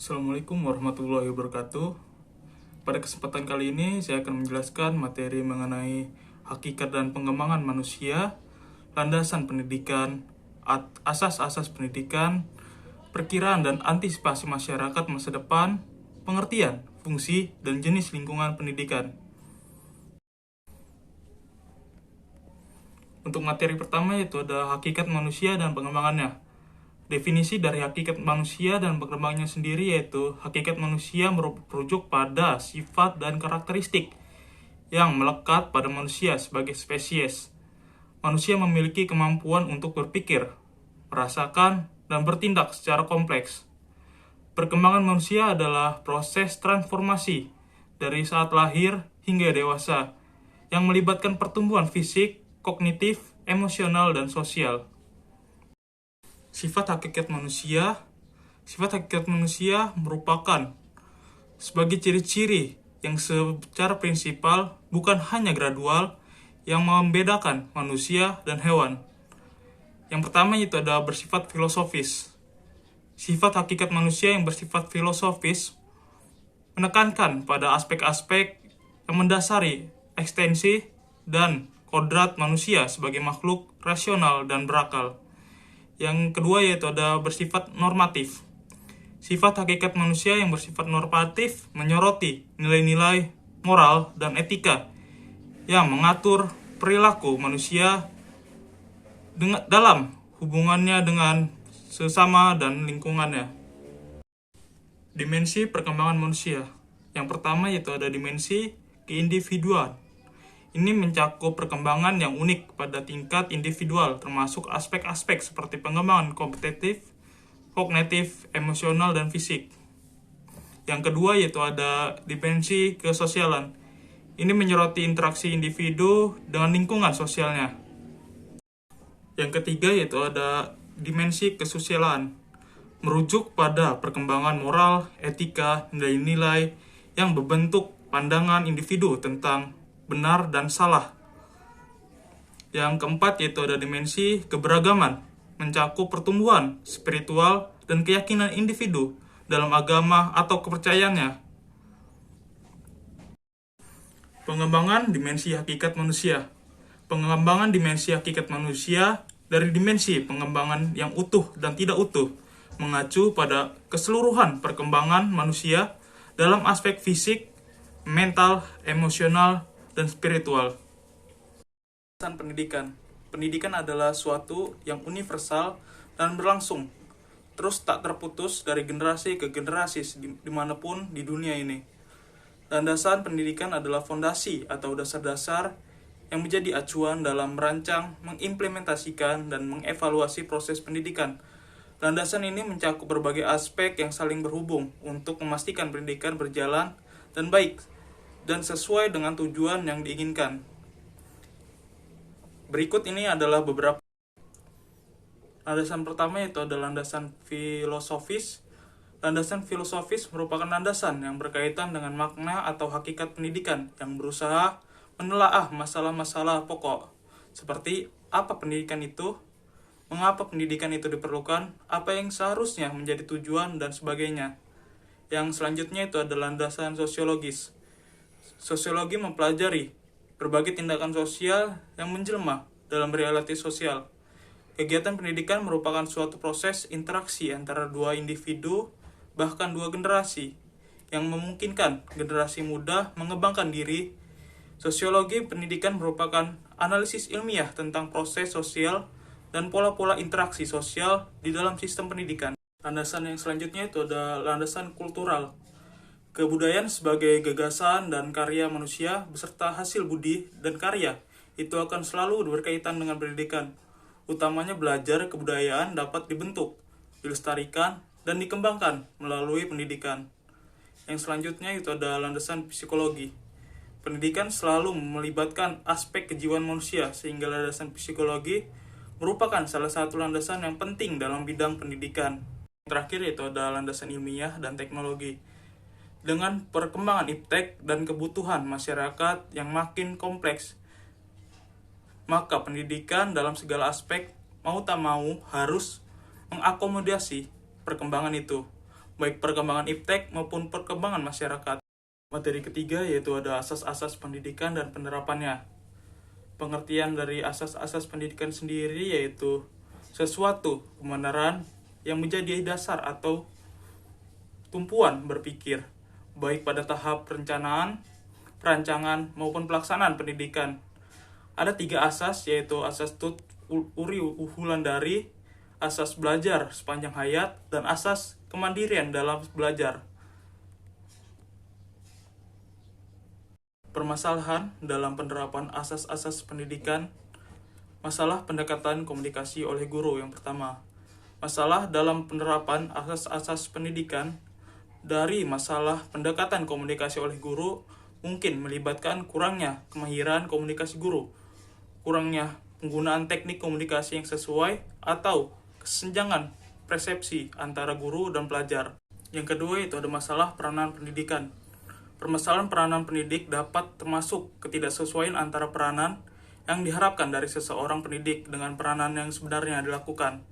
Assalamualaikum warahmatullahi wabarakatuh. Pada kesempatan kali ini saya akan menjelaskan materi mengenai hakikat dan pengembangan manusia, landasan pendidikan, asas-asas pendidikan, perkiraan dan antisipasi masyarakat masa depan, pengertian, fungsi, dan jenis lingkungan pendidikan. Untuk materi pertama yaitu ada hakikat manusia dan pengembangannya. Definisi dari hakikat manusia dan pengembangannya sendiri yaitu hakikat manusia merujuk pada sifat dan karakteristik yang melekat pada manusia sebagai spesies. Manusia memiliki kemampuan untuk berpikir, merasakan, dan bertindak secara kompleks. Perkembangan manusia adalah proses transformasi dari saat lahir hingga dewasa yang melibatkan pertumbuhan fisik, kognitif, emosional, dan sosial. Sifat hakikat manusia merupakan sebagai ciri-ciri yang secara prinsipal bukan hanya gradual yang membedakan manusia dan hewan. Yang pertama itu ada bersifat filosofis. Sifat hakikat manusia yang bersifat filosofis menekankan pada aspek-aspek yang mendasari ekstensi dan kodrat manusia sebagai makhluk rasional dan berakal. Yang kedua yaitu ada bersifat normatif. Sifat hakikat manusia yang bersifat normatif menyoroti nilai-nilai moral dan etika yang mengatur perilaku manusia dalam hubungannya dengan sesama dan lingkungannya. Dimensi perkembangan manusia. Yang pertama yaitu ada dimensi keindividuan. Ini mencakup perkembangan yang unik pada tingkat individual, termasuk aspek-aspek seperti pengembangan kompetitif, kognitif, emosional, dan fisik. Yang kedua yaitu ada dimensi kesosialan. Ini menyoroti interaksi individu dengan lingkungan sosialnya. Yang ketiga yaitu ada dimensi kesusilaan, merujuk pada perkembangan moral, etika, nilai-nilai yang berbentuk pandangan individu tentang benar dan salah. Yang keempat yaitu ada dimensi keberagaman, mencakup pertumbuhan spiritual dan keyakinan individu dalam agama atau kepercayaannya. Pengembangan dimensi hakikat manusia. Pengembangan dimensi hakikat manusia dari dimensi pengembangan yang utuh dan tidak utuh, mengacu pada keseluruhan perkembangan manusia dalam aspek fisik, mental, emosional, dan spiritual. Pendidikan. Pendidikan adalah suatu yang universal dan berlangsung, terus tak terputus dari generasi ke generasi dimanapun di dunia ini. Landasan pendidikan adalah fondasi atau dasar-dasar yang menjadi acuan dalam merancang, mengimplementasikan, dan mengevaluasi proses pendidikan. Landasan ini mencakup berbagai aspek yang saling berhubung untuk memastikan pendidikan berjalan dan baik dan sesuai dengan tujuan yang diinginkan. Berikut ini adalah beberapa. Landasan pertama yaitu adalah landasan filosofis. Landasan filosofis merupakan landasan yang berkaitan dengan makna atau hakikat pendidikan yang berusaha menelaah masalah-masalah pokok seperti apa pendidikan itu, mengapa pendidikan itu diperlukan, apa yang seharusnya menjadi tujuan, dan sebagainya. Yang selanjutnya itu adalah landasan sosiologis. Sosiologi mempelajari berbagai tindakan sosial yang menjelma dalam realiti sosial. Kegiatan pendidikan merupakan suatu proses interaksi antara dua individu, bahkan dua generasi, yang memungkinkan generasi muda mengembangkan diri. Sosiologi pendidikan merupakan analisis ilmiah tentang proses sosial dan pola-pola interaksi sosial di dalam sistem pendidikan. Landasan yang selanjutnya itu ada landasan kultural. Kebudayaan sebagai gagasan dan karya manusia beserta hasil budi dan karya itu akan selalu berkaitan dengan pendidikan. Utamanya belajar kebudayaan dapat dibentuk, dilestarikan, dan dikembangkan melalui pendidikan. Yang selanjutnya itu ada landasan psikologi. Pendidikan selalu melibatkan aspek kejiwaan manusia, sehingga landasan psikologi merupakan salah satu landasan yang penting dalam bidang pendidikan. Yang terakhir yaitu ada landasan ilmiah dan teknologi. Dengan perkembangan iptek dan kebutuhan masyarakat yang makin kompleks, maka pendidikan dalam segala aspek mau tak mau harus mengakomodasi perkembangan itu. baik perkembangan iptek maupun perkembangan masyarakat. Materi ketiga yaitu ada asas-asas pendidikan dan penerapannya. Pengertian dari asas-asas pendidikan sendiri yaitu sesuatu kebenaran yang menjadi dasar atau tumpuan berpikir, baik pada tahap perencanaan, perancangan, maupun pelaksanaan pendidikan. Ada 3 asas, yaitu asas tut uri wulandari, asas belajar sepanjang hayat, dan asas kemandirian dalam belajar. Permasalahan dalam penerapan asas-asas pendidikan. Masalah pendekatan komunikasi oleh guru yang pertama. Masalah dalam penerapan asas-asas pendidikan. Dari masalah pendekatan komunikasi oleh guru mungkin melibatkan kurangnya kemahiran komunikasi guru, kurangnya penggunaan teknik komunikasi yang sesuai, atau kesenjangan persepsi antara guru dan pelajar. Yang kedua itu ada masalah peranan pendidikan. Permasalahan peranan pendidik dapat termasuk ketidaksesuaian antara peranan yang diharapkan dari seseorang pendidik dengan peranan yang sebenarnya dilakukan.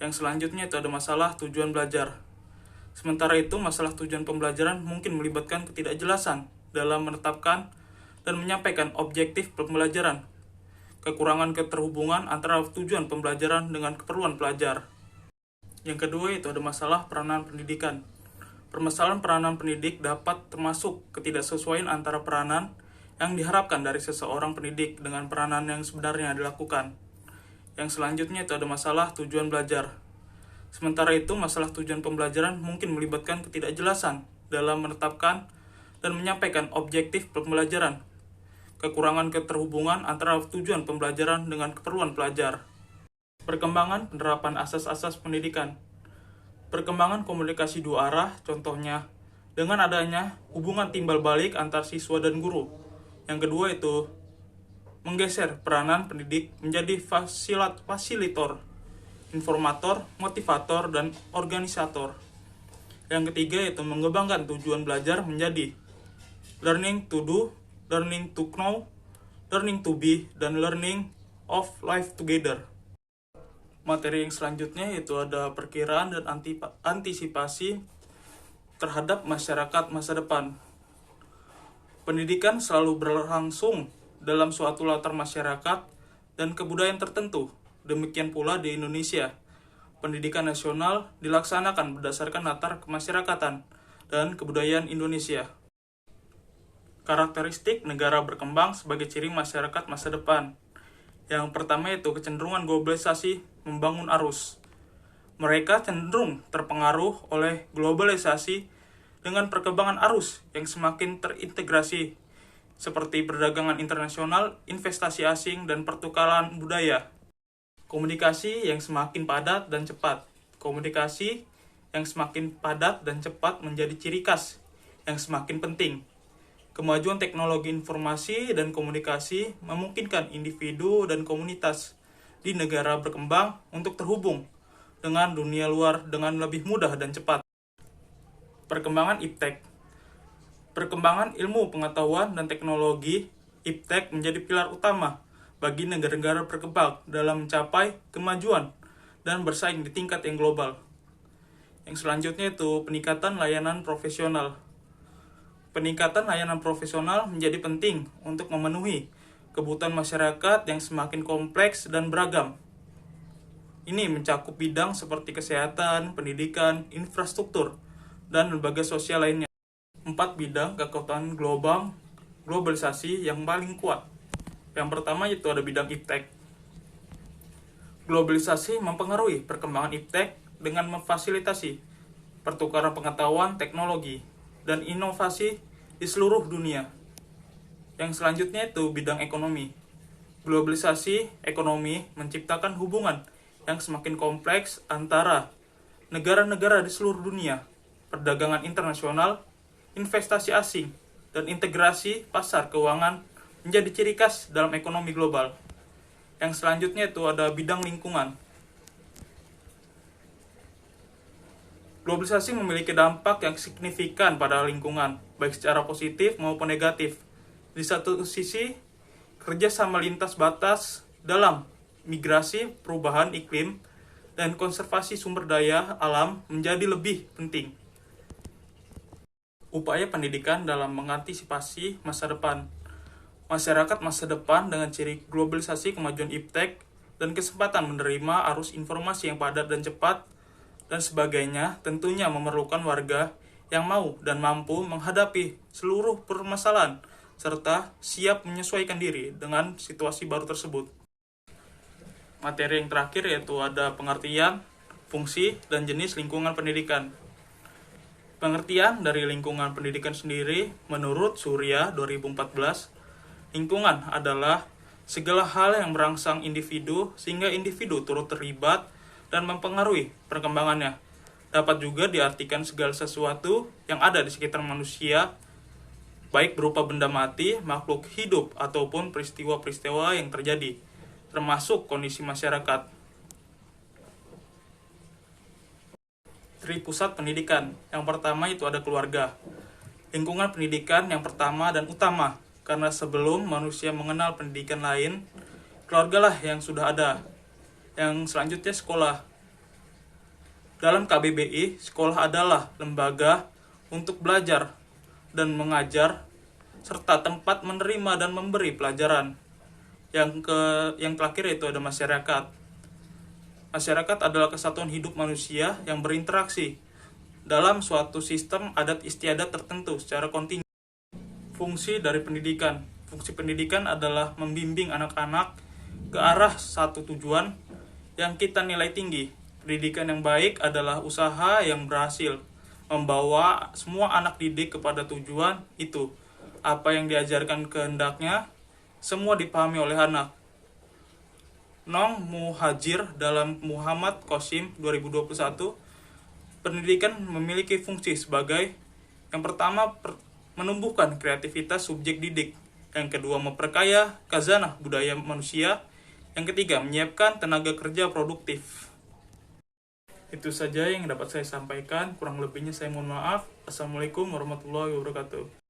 Yang selanjutnya itu ada masalah tujuan belajar. Sementara itu, masalah tujuan pembelajaran mungkin melibatkan ketidakjelasan dalam menetapkan dan menyampaikan objektif pembelajaran, kekurangan keterhubungan antara tujuan pembelajaran dengan keperluan pelajar. Yang kedua itu ada masalah peranan pendidikan. Permasalahan peranan pendidik dapat termasuk ketidaksesuaian antara peranan yang diharapkan dari seseorang pendidik dengan peranan yang sebenarnya dilakukan. Yang selanjutnya itu ada masalah tujuan belajar. Sementara itu, masalah tujuan pembelajaran mungkin melibatkan ketidakjelasan dalam menetapkan dan menyampaikan objektif pembelajaran, kekurangan keterhubungan antara tujuan pembelajaran dengan keperluan pelajar. Perkembangan penerapan asas-asas pendidikan. Perkembangan komunikasi dua arah, contohnya dengan adanya hubungan timbal balik antar siswa dan guru. Yang kedua itu menggeser peranan pendidik menjadi fasilitator, informator, motivator, dan organisator. Yang ketiga itu mengembangkan tujuan belajar menjadi learning to do, learning to know, learning to be, dan learning of life together. Materi yang selanjutnya itu ada perkiraan dan antisipasi terhadap masyarakat masa depan. Pendidikan selalu berlangsung dalam suatu latar masyarakat dan kebudayaan tertentu. Demikian pula di Indonesia. Pendidikan nasional dilaksanakan berdasarkan latar kemasyarakatan dan kebudayaan Indonesia. Karakteristik negara berkembang sebagai ciri masyarakat masa depan. Yang pertama itu kecenderungan globalisasi membangun arus. Mereka cenderung terpengaruh oleh globalisasi dengan perkembangan arus yang semakin terintegrasi, seperti perdagangan internasional, investasi asing, dan pertukaran budaya. Komunikasi yang semakin padat dan cepat. Komunikasi yang semakin padat dan cepat menjadi ciri khas yang semakin penting. Kemajuan teknologi informasi dan komunikasi memungkinkan individu dan komunitas di negara berkembang untuk terhubung dengan dunia luar dengan lebih mudah dan cepat. Perkembangan iptek. Perkembangan ilmu pengetahuan dan teknologi, iptek menjadi pilar utama bagi negara-negara berkembang dalam mencapai kemajuan dan bersaing di tingkat yang global. Yang selanjutnya itu peningkatan layanan profesional. Peningkatan layanan profesional menjadi penting untuk memenuhi kebutuhan masyarakat yang semakin kompleks dan beragam. Ini mencakup bidang seperti kesehatan, pendidikan, infrastruktur, dan lembaga sosial lainnya. 4 bidang kekuatan globalisasi yang paling kuat. Yang pertama itu ada bidang iptek. Globalisasi mempengaruhi perkembangan iptek dengan memfasilitasi pertukaran pengetahuan, teknologi, dan inovasi di seluruh dunia. Yang selanjutnya itu bidang ekonomi. Globalisasi ekonomi menciptakan hubungan yang semakin kompleks antara negara-negara di seluruh dunia, perdagangan internasional, investasi asing, dan integrasi pasar keuangan menjadi ciri khas dalam ekonomi global. Yang selanjutnya itu ada bidang lingkungan. Globalisasi memiliki dampak yang signifikan pada lingkungan, baik secara positif maupun negatif. Di satu sisi, kerjasama lintas batas dalam migrasi, perubahan iklim, dan konservasi sumber daya alam menjadi lebih penting. Upaya pendidikan dalam mengantisipasi masa depan. Masyarakat masa depan dengan ciri globalisasi, kemajuan iptek, dan kesempatan menerima arus informasi yang padat dan cepat, dan sebagainya tentunya memerlukan warga yang mau dan mampu menghadapi seluruh permasalahan, serta siap menyesuaikan diri dengan situasi baru tersebut. Materi yang terakhir yaitu ada pengertian, fungsi, dan jenis lingkungan pendidikan. Pengertian dari lingkungan pendidikan sendiri, menurut Surya 2014, lingkungan adalah segala hal yang merangsang individu sehingga individu turut terlibat dan mempengaruhi perkembangannya. Dapat juga diartikan segala sesuatu yang ada di sekitar manusia, baik berupa benda mati, makhluk hidup, ataupun peristiwa-peristiwa yang terjadi, termasuk kondisi masyarakat. Pusat pendidikan. Yang pertama itu ada keluarga. Lingkungan pendidikan yang pertama dan utama, karena sebelum manusia mengenal pendidikan lain, keluargalah yang sudah ada. Yang selanjutnya sekolah. Dalam KBBI, sekolah adalah lembaga untuk belajar dan mengajar, serta tempat menerima dan memberi pelajaran. Yang terakhir itu ada masyarakat. Masyarakat adalah kesatuan hidup manusia yang berinteraksi dalam suatu sistem adat istiadat tertentu secara kontinu. Fungsi dari pendidikan. Fungsi pendidikan adalah membimbing anak-anak ke arah satu tujuan yang kita nilai tinggi. Pendidikan yang baik adalah usaha yang berhasil membawa semua anak didik kepada tujuan itu. Apa yang diajarkan kehendaknya, semua dipahami oleh anak. Nong Muhajir dalam Muhammad Qasim 2021, pendidikan memiliki fungsi sebagai yang pertama menumbuhkan kreativitas subjek didik, yang kedua memperkaya khazanah budaya manusia, yang ketiga menyiapkan tenaga kerja produktif. Itu saja yang dapat saya sampaikan, kurang lebihnya saya mohon maaf. Assalamualaikum warahmatullahi wabarakatuh.